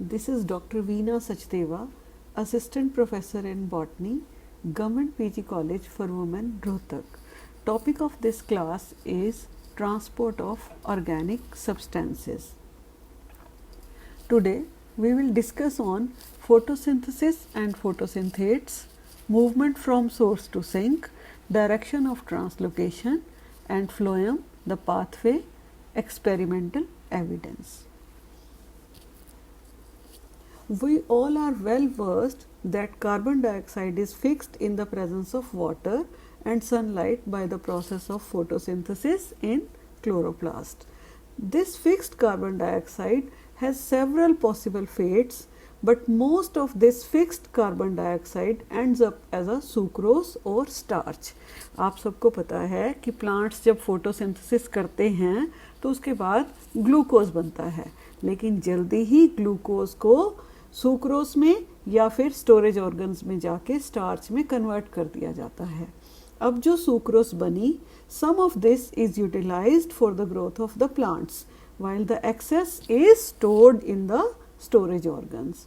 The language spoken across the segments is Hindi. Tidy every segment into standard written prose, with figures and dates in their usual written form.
This is Dr. Veena Sachdeva, Assistant Professor in Botany, Government PG College for Women, Rohtak. Topic of this class is transport of organic substances. Today we will discuss on photosynthesis and photosynthetes, movement from source to sink, direction of translocation and phloem, the pathway, experimental evidence. We all are well versed that carbon dioxide is fixed in the presence of water and sunlight by the process of photosynthesis in chloroplast. This fixed carbon dioxide has several possible fates, but most of this fixed carbon dioxide ends up as a sucrose or starch. आप सबको पता है कि प्लांट्स जब फोटोसिंथेसिस करते हैं तो उसके बाद ग्लूकोज बनता है, लेकिन जल्दी ही ग्लूकोज को सुक्रोज में या फिर स्टोरेज ऑर्गन्स में जाके स्टार्च में कन्वर्ट कर दिया जाता है. अब जो सुक्रोज बनी, some of this is utilized for the growth of the plants while the excess is stored in the storage organs.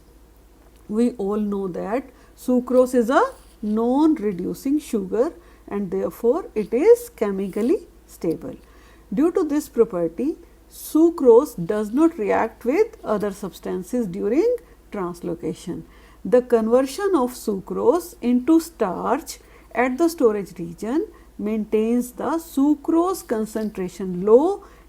We all know that sucrose is a non-reducing sugar and therefore it is chemically stable. Due to this property, sucrose does not react with other substances during translocation. The conversion of sucrose into starch at the storage region maintains the sucrose concentration low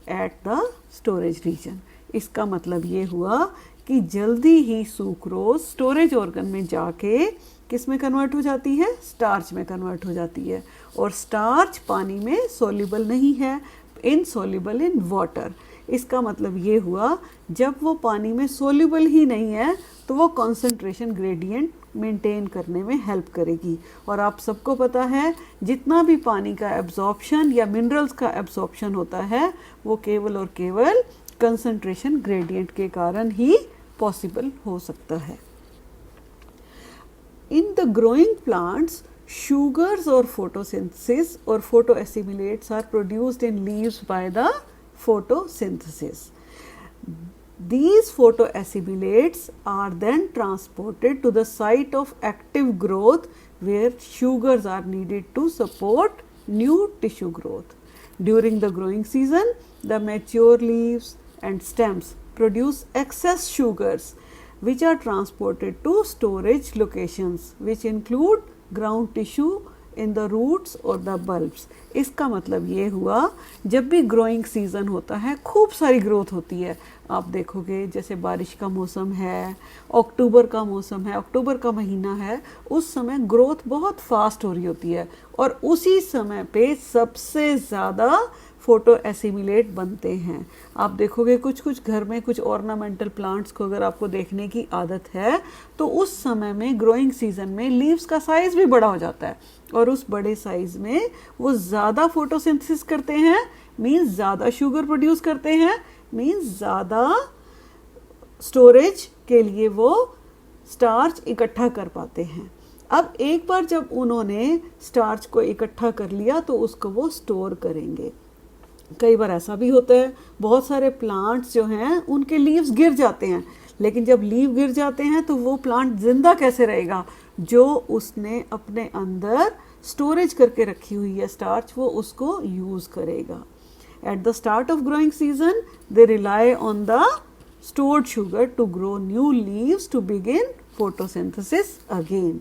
at the storage region. इसका मतलब ये हुआ कि जल्दी ही सुक्रोज स्टोरेज ऑर्गन में जाके किस में कन्वर्ट हो जाती है? स्टार्च में कन्वर्ट हो जाती है. और स्टार्च पानी में सोल्यूबल नहीं है, इनसोल्यूबल इन वाटर. इसका मतलब ये हुआ जब वो पानी में सोल्यूबल ही नहीं है तो वो कॉन्सेंट्रेशन ग्रेडियंट मेंटेन करने में हेल्प करेगी. और आप सबको पता है जितना भी पानी का एब्जॉर्प्शन या मिनरल्स का एब्जॉर्प्शन होता है वो केवल और केवल कंसंट्रेशन ग्रेडियंट के कारण ही पॉसिबल हो सकता है. In the growing plants, sugars or photosynthesis or photoassimilates are produced in leaves by the photosynthesis. These photoassimilates are then transported to the site of active growth where sugars are needed to support new tissue growth. During the growing season, the mature leaves and stems produce excess sugars which are transported to storage locations which include ground tissue in the roots or the bulbs. इसका मतलब ये हुआ जब भी ग्रोइंग सीजन होता है खूब सारी ग्रोथ होती है. आप देखोगे जैसे बारिश का मौसम है, अक्टूबर का मौसम है, अक्टूबर का महीना है, उस समय ग्रोथ बहुत फास्ट हो रही होती है और उसी समय पे सबसे ज़्यादा फोटो एसिमिलेट बनते हैं. आप देखोगे कुछ कुछ घर में कुछ ऑर्नामेंटल प्लांट्स को अगर आपको देखने की आदत है तो उस समय में ग्रोइंग सीजन में लीव्स का साइज भी बड़ा हो जाता है और उस बड़े साइज में वो ज़्यादा फोटोसिंथेसिस करते हैं, मीन्स ज़्यादा शुगर प्रोड्यूस करते हैं, मीन्स ज़्यादा स्टोरेज के लिए वो स्टार्च इकट्ठा कर पाते हैं. अब एक बार जब उन्होंने स्टार्च को इकट्ठा कर लिया तो उसको वो स्टोर करेंगे. कई बार ऐसा भी होता है बहुत सारे प्लांट्स जो हैं उनके लीव्स गिर जाते हैं, लेकिन जब लीव गिर जाते हैं तो वो प्लांट जिंदा कैसे रहेगा? जो उसने अपने अंदर स्टोरेज करके रखी हुई है स्टार्च, वो उसको यूज़ करेगा. At the start of growing season they rely on the stored sugar to grow new leaves to begin photosynthesis again.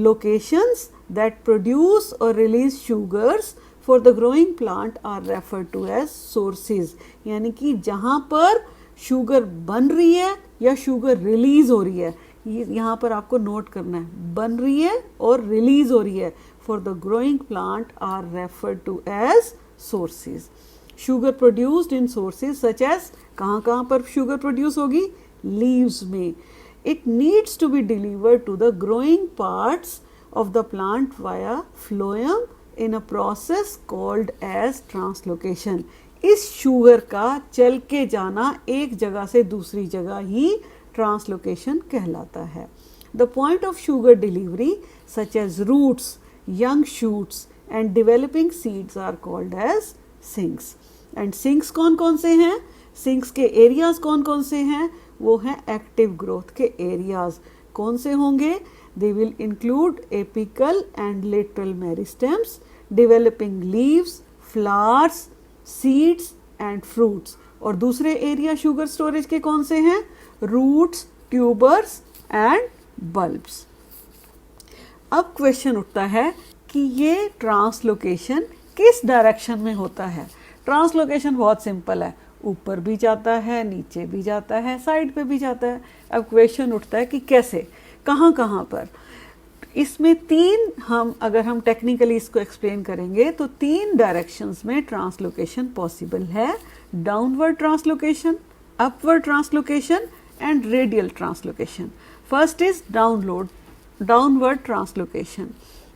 Locations that produce or release sugars for the growing plant are referred to as sources. यानी कि जहाँ पर शुगर बन रही है या शुगर रिलीज हो रही है, यहाँ पर आपको नोट करना है, बन रही है और रिलीज हो रही है, for the growing plant are referred to as sources. Sugar produced in sources such as, कहाँ पर शुगर प्रोड्यूस होगी? लीव्स में. It needs to be delivered to the growing parts of the plant via phloem in a process called as translocation. इस शुगर का चल के जाना एक जगह से दूसरी जगह ही ट्रांसलोकेशन कहलाता है. The point of sugar delivery such as roots, young shoots and developing seeds are called as sinks. And sinks कौन कौन से हैं? सिंक्स के एरियाज कौन कौन से हैं? वो हैं एक्टिव ग्रोथ के एरियाज। कौन से होंगे? They will include apical and lateral meristems, developing leaves, flowers, seeds and fruits. और दूसरे एरिया शुगर स्टोरेज के कौन से हैं? Roots, tubers and bulbs. अब क्वेश्चन उठता है कि ये ट्रांसलोकेशन किस डायरेक्शन में होता है? ट्रांसलोकेशन बहुत सिंपल है, ऊपर भी जाता है, नीचे भी जाता है, साइड पे भी जाता है। अब क्वेश्चन उठता है कि कैसे, कहाँ कहाँ पर? इसमें तीन, अगर हम टेक्निकली इसको एक्सप्लेन करेंगे तो तीन डायरेक्शंस में ट्रांसलोकेशन पॉसिबल है: downward translocation, upward translocation and radial translocation. First is downward translocation.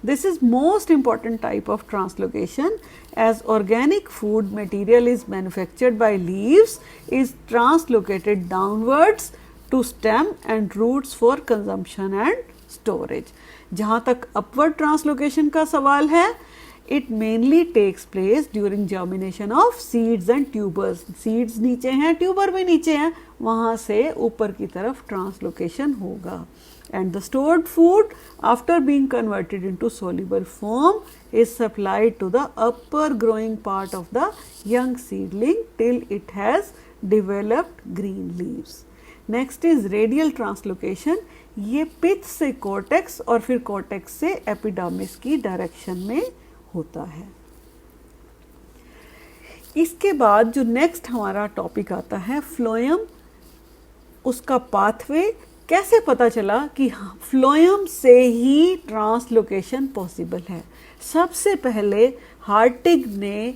This is most important type of translocation, as organic food material is manufactured by leaves is translocated downwards to stem and roots for consumption and storage. जहाँ तक upward translocation का सवाल है, it mainly takes place during germination of seeds and tubers. Seeds नीचे हैं, tuber भी नीचे हैं, वहाँ से ऊपर की तरफ translocation होगा. And the stored food, after being converted into soluble form, is supplied to the upper growing part of the young seedling till it has developed green leaves. Next is radial translocation. ये पिथ से कॉर्टेक्स और फिर कॉर्टेक्स से एपिडर्मिस की डायरेक्शन में होता है। इसके बाद जो नेक्स्ट हमारा टॉपिक आता है फ्लोएम, उसका पाथवे। कैसे पता चला कि फ्लोएम से ही ट्रांसलोकेशन पॉसिबल है? सबसे पहले हार्टिग ने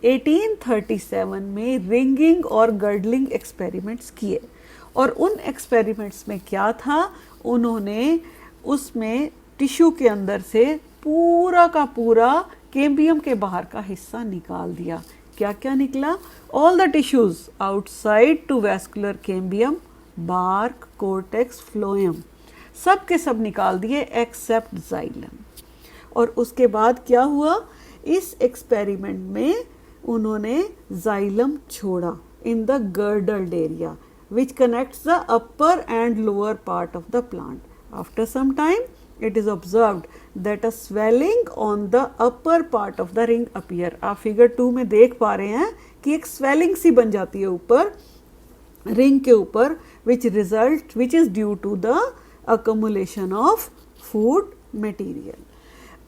1837 में रिंगिंग और गर्डलिंग एक्सपेरिमेंट्स किए, और उन एक्सपेरिमेंट्स में क्या था, उन्होंने उसमें टिश्यू के अंदर से पूरा का पूरा कैम्बियम के बाहर का हिस्सा निकाल दिया। क्या क्या निकला? All the tissues outside to vascular cambium, bark, cortex, phloem, सब के सब निकाल दिए एक्सेप्ट जाइलम। और उसके बाद क्या हुआ? इस एक्सपेरिमेंट में उन्होंने जाइलम छोड़ा in the girdled area which connects the upper and lower part of the plant. After some time, it is observed that a swelling on the upper part of the ring appear. आप फिगर 2 में देख पा रहे हैं कि एक swelling सी बन जाती है ऊपर रिंग के ऊपर, which is due to the accumulation of food material.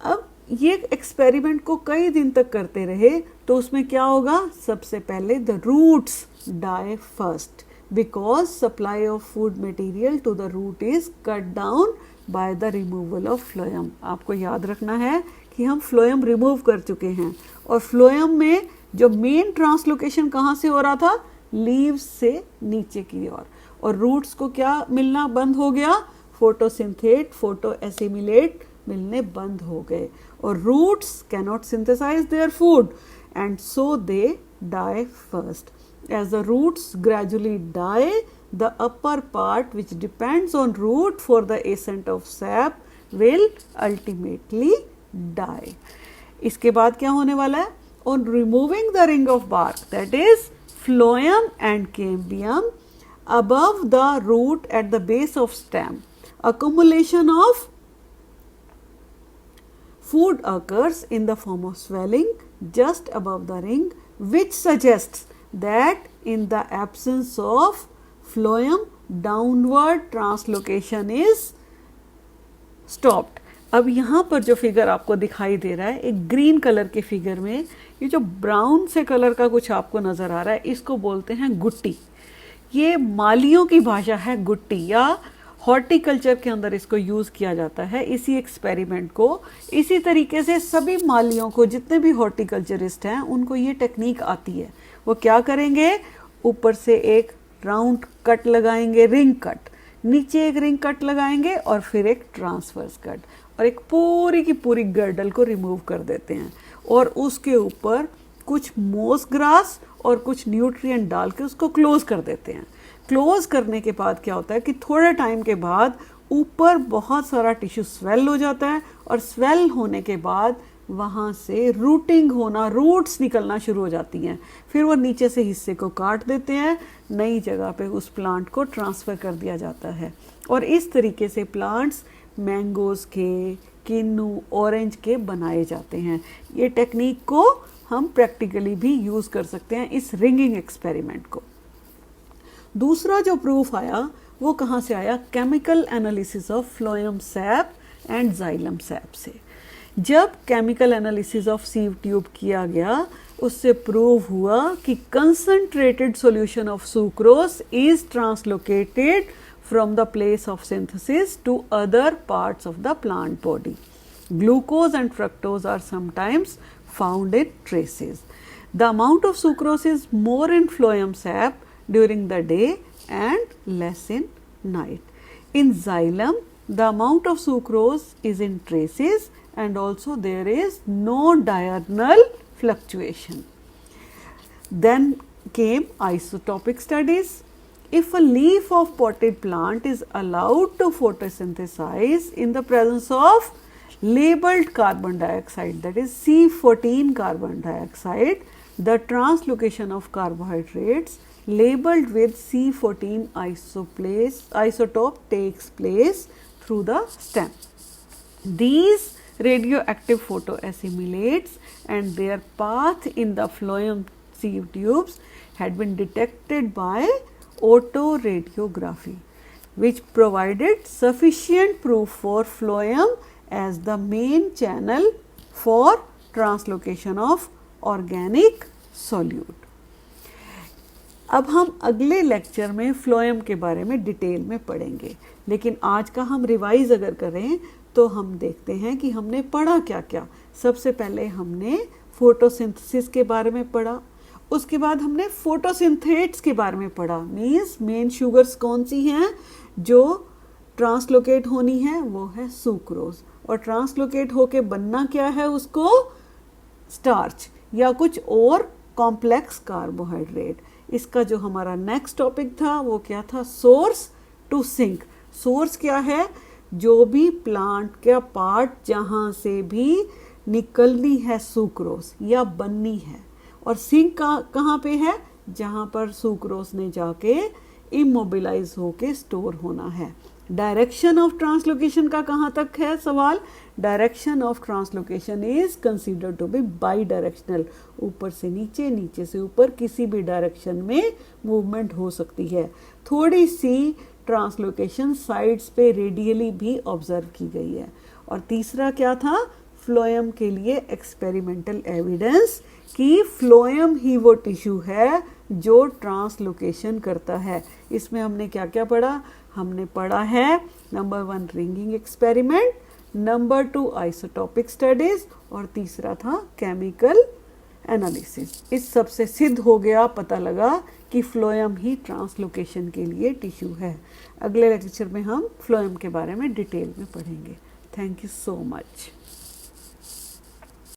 अब ये एक्सपेरिमेंट को कई दिन तक करते रहे तो उसमें क्या होगा? सबसे पहले the roots die first, because supply of food material to the root is cut down by the removal of phloem. आपको याद रखना है कि हम phloem रिमूव कर चुके हैं, और phloem में जो मेन ट्रांसलोकेशन कहाँ से हो रहा था? लीव्स से नीचे की ओर, और रूट्स को क्या मिलना बंद हो गया? फोटोसिंथेट, फोटो एसिमिलेट मिलने बंद हो गए, और roots cannot synthesize their food and so they die first. As the roots gradually die, the upper part which depends on root for the ascent of sap will ultimately die. इसके बाद क्या होने वाला है? On removing the ring of bark, that is phloem and cambium, above the root at the base of stem, accumulation of food occurs in the form of swelling just above the ring, which suggests that in the absence of phloem, downward translocation is stopped. अब यहाँ पर जो फिगर आपको दिखाई दे रहा है, एक ग्रीन कलर के फिगर में ये जो ब्राउन से कलर का कुछ आपको नज़र आ रहा है, इसको बोलते हैं गुट्टी। ये मालियों की भाषा है गुट्टी, या हॉर्टिकल्चर के अंदर इसको यूज़ किया जाता है इसी एक्सपेरिमेंट को। इसी तरीके से सभी मालियों को, जितने भी हॉर्टिकल्चरिस्ट हैं, उनको ये टेक्निक आती है। वो क्या करेंगे? ऊपर से एक राउंड कट लगाएंगे, रिंग कट, नीचे एक रिंग कट लगाएंगे, और फिर एक ट्रांसवर्स कट, और एक पूरी की पूरी गर्डल को रिमूव कर देते हैं, और उसके ऊपर कुछ मोस ग्रास और कुछ न्यूट्रिएंट डाल के उसको क्लोज कर देते हैं। क्लोज करने के बाद क्या होता है कि थोड़े टाइम के बाद ऊपर बहुत सारा टिश्यू स्वेल हो जाता है, और स्वेल होने के बाद वहाँ से रूटिंग होना, रूट्स निकलना शुरू हो जाती हैं। फिर वो नीचे से हिस्से को काट देते हैं, नई जगह पे उस प्लांट को ट्रांसफ़र कर दिया जाता है। और इस तरीके से प्लांट्स मैंगोज़ के, किन्नू, ऑरेंज के बनाए जाते हैं। ये टेक्निक को हम प्रैक्टिकली भी यूज़ कर सकते हैं इस रिंगिंग एक्सपेरिमेंट को। दूसरा जो प्रूफ आया वो कहाँ से आया? Chemical analysis of phloem SAP and xylem SAP से। जब chemical analysis of sieve tube किया गया, उससे प्रूव हुआ कि concentrated solution of sucrose is translocated from the place of synthesis to other parts of the plant body. Glucose and fructose are sometimes found in traces. The amount of sucrose is more in phloem sap during the day and less in night. In xylem, the amount of sucrose is in traces and also there is no diurnal fluctuation. Then came isotopic studies. If a leaf of potted plant is allowed to photosynthesize in the presence of labeled carbon dioxide, that is C14 carbon dioxide, the translocation of carbohydrates labeled with C14 isotope takes place through the stem. These radioactive photoassimilates and their path in the phloem sieve tubes had been detected by autoradiography, which provided sufficient proof for phloem as the main channel for translocation of organic solute. अब हम अगले लेक्चर में फ्लोएम के बारे में डिटेल में पढ़ेंगे, लेकिन आज का हम रिवाइज अगर करें तो हम देखते हैं कि हमने पढ़ा क्या क्या। सबसे पहले हमने फोटोसिंथेसिस के बारे में पढ़ा, उसके बाद हमने फोटोसिंथेट्स के बारे में पढ़ा। मीन्स मेन शुगर्स कौन सी हैं जो ट्रांसलोकेट होनी है, वो है सुक्रोज, और ट्रांसलोकेट होके बनना क्या है उसको? स्टार्च या कुछ और कॉम्प्लेक्स कार्बोहाइड्रेट। इसका जो हमारा नेक्स्ट टॉपिक था वो क्या था? Source to sink. सोर्स क्या है? जो भी प्लांट का पार्ट जहाँ से भी निकलनी है सुक्रोज या बननी है, और सिंक कहाँ पे है? जहाँ पर सुक्रोज ने जाके इमोबिलाइज होके स्टोर होना है। डायरेक्शन ऑफ ट्रांसलोकेशन का कहाँ तक है सवाल? Direction of translocation is considered to be bidirectional. ऊपर से नीचे, नीचे से ऊपर, किसी भी डायरेक्शन में मूवमेंट हो सकती है। थोड़ी सी ट्रांसलोकेशन साइड्स पे रेडियली भी ऑब्जर्व की गई है। और तीसरा क्या था? फ्लोएम के लिए एक्सपेरिमेंटल एविडेंस कि फ्लोएम ही वो टिश्यू है जो ट्रांसलोकेशन करता है। इसमें हमने क्या क्या पढ़ा? हमने पढ़ा है number 1 ringing experiment, number 2 isotopic studies, और तीसरा था केमिकल एनालिसिस। इस सब से सिद्ध हो गया, पता लगा कि फ्लोएम ही ट्रांसलोकेशन के लिए टिश्यू है। अगले लेक्चर में हम फ्लोएम के बारे में डिटेल में पढ़ेंगे। Thank you so much.